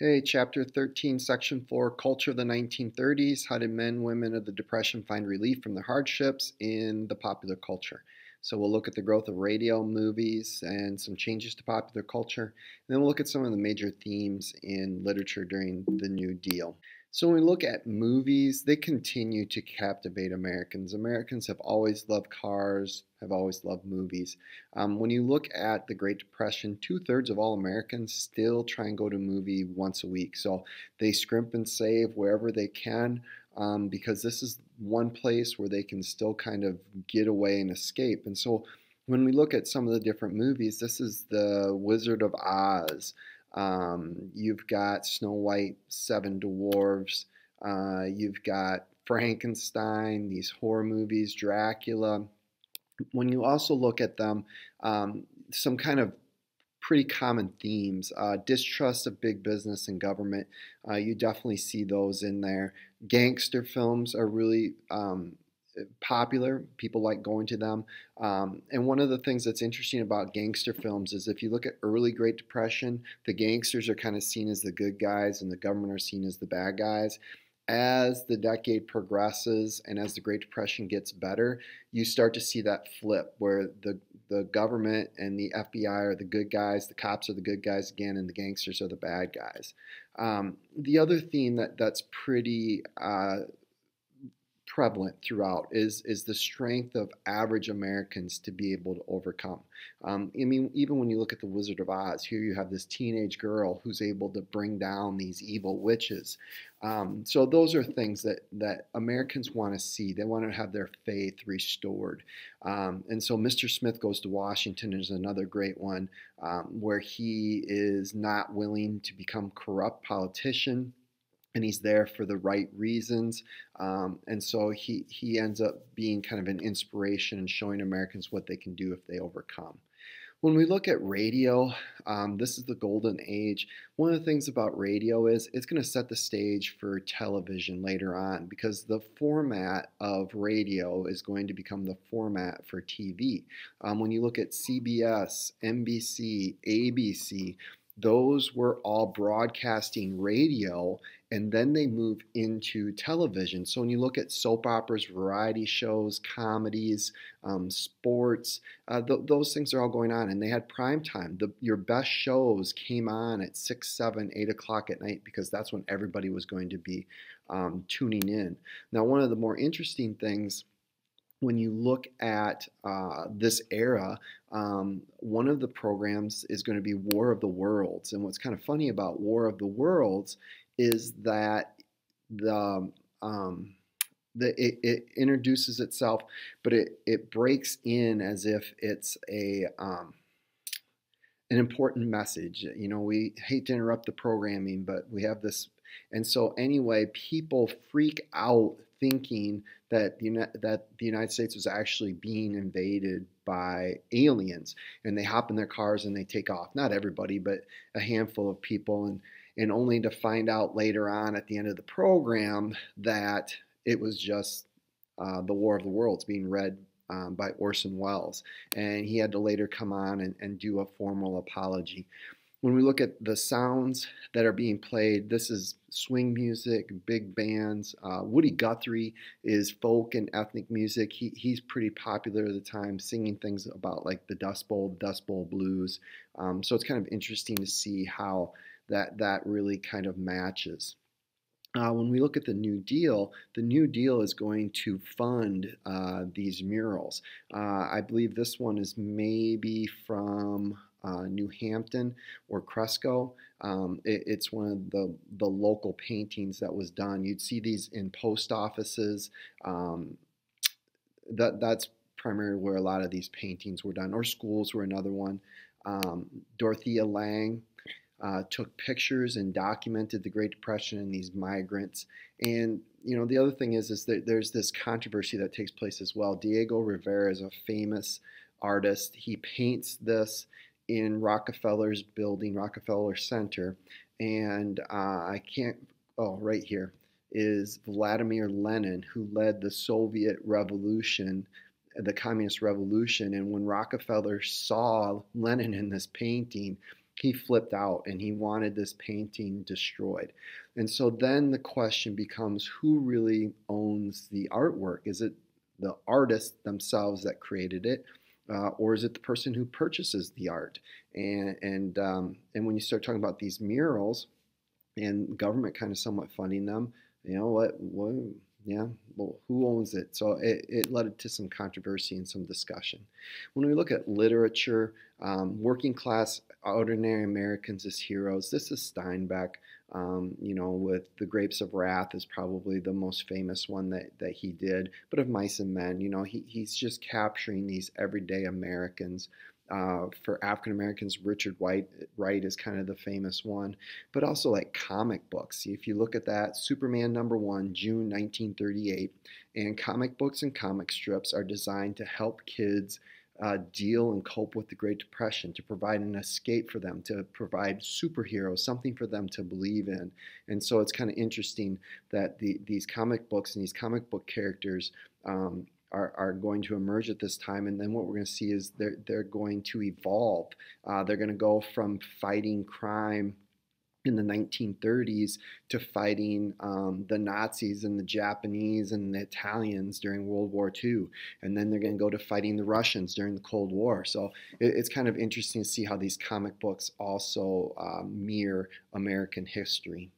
Okay, Chapter 13, Section 4, Culture of the 1930s. How did men, women of the Depression find relief from their hardships in the popular culture? So we'll look at the growth of radio, movies, and some changes to popular culture. And then we'll look at some of the major themes in literature during the New Deal. So when we look at movies, they continue to captivate Americans. Americans have always loved cars, have always loved movies. When you look at the Great Depression, 2/3 of all Americans still try and go to a movie once a week. So they scrimp and save wherever they can, because this is one place where they can still kind of get away and escape. And so when we look at some of the different movies, this is The Wizard of Oz. You've got Snow White, Seven Dwarfs. You've got Frankenstein, these horror movies, Dracula. When you also look at them, some kind of pretty common themes. Distrust of big business and government. You definitely see those in there. Gangster films are really popular. People like going to them. And one of the things that's interesting about gangster films is if you look at early Great Depression, the gangsters are kind of seen as the good guys and the government are seen as the bad guys. As the decade progresses and as the Great Depression gets better, you start to see that flip where the government and the FBI are the good guys, the cops are the good guys again, and the gangsters are the bad guys. The other theme that's pretty prevalent throughout is the strength of average Americans to be able to overcome. I mean, even when you look at The Wizard of Oz, here you have this teenage girl who's able to bring down these evil witches. So those are things that Americans want to see. They want to have their faith restored. And so Mr. Smith Goes to Washington is another great one, where he is not willing to become corrupt politician, and he's there for the right reasons. And so he ends up being kind of an inspiration and showing Americans what they can do if they overcome. When we look at radio, this is the golden age. One of the things about radio is it's going to set the stage for television later on, because the format of radio is going to become the format for TV. When you look at CBS, NBC, ABC, those were all broadcasting radio, and then they move into television. So when you look at soap operas, variety shows, comedies, sports, those things are all going on, and they had prime time. Your best shows came on at 6, 7, 8 o'clock at night, because that's when everybody was going to be tuning in. Now, one of the more interesting things when you look at this era, one of the programs is going to be War of the Worlds. And what's kind of funny about War of the Worlds is that it introduces itself, but it breaks in as if it's an important message. You know, we hate to interrupt the programming, but we have this. And so anyway, people freak out thinking that the United States was actually being invaded by aliens, and they hop in their cars and they take off. Not everybody, but a handful of people, and only to find out later on at the end of the program that it was just the War of the Worlds being read by Orson Welles, and he had to later come on and do a formal apology. When we look at the sounds that are being played, this is swing music, big bands. Woody Guthrie is folk and ethnic music. He's pretty popular at the time, singing things about like the Dust Bowl blues. So it's kind of interesting to see how that really kind of matches. When we look at the New Deal is going to fund these murals. I believe this one is maybe from New Hampton or Cresco. It's one of the local paintings that was done. You'd see these in post offices. That's primarily where a lot of these paintings were done, or schools were another one. Dorothea Lange took pictures and documented the Great Depression and these migrants. And you know, the other thing is that there's this controversy that takes place as well. Diego Rivera is a famous artist. He paints this in Rockefeller's building, Rockefeller Center, and right here is Vladimir Lenin, who led the Soviet Revolution, the Communist Revolution. And when Rockefeller saw Lenin in this painting, he flipped out and he wanted this painting destroyed. And so then the question becomes, who really owns the artwork? Is it the artists themselves that created it? Or is it the person who purchases the art? And when you start talking about these murals, and government kind of somewhat funding them, what yeah, well, who owns it? So it led to some controversy and some discussion. When we look at literature, working class ordinary Americans as heroes, this is Steinbeck. With The Grapes of Wrath is probably the most famous one that he did. But of Mice and Men, he's just capturing these everyday Americans. For African Americans, Richard Wright is kind of the famous one, but also like comic books. If you look at that, Superman #1, June 1938, and comic books and comic strips are designed to help kids deal and cope with the Great Depression, to provide an escape for them, to provide superheroes, something for them to believe in. And so it's kind of interesting that these comic books and these comic book characters are going to emerge at this time, and then what we're going to see is they're going to evolve. They're going to go from fighting crime in the 1930s to fighting the Nazis and the Japanese and the Italians during World War II. And then they're going to go to fighting the Russians during the Cold War. So it's kind of interesting to see how these comic books also mirror American history.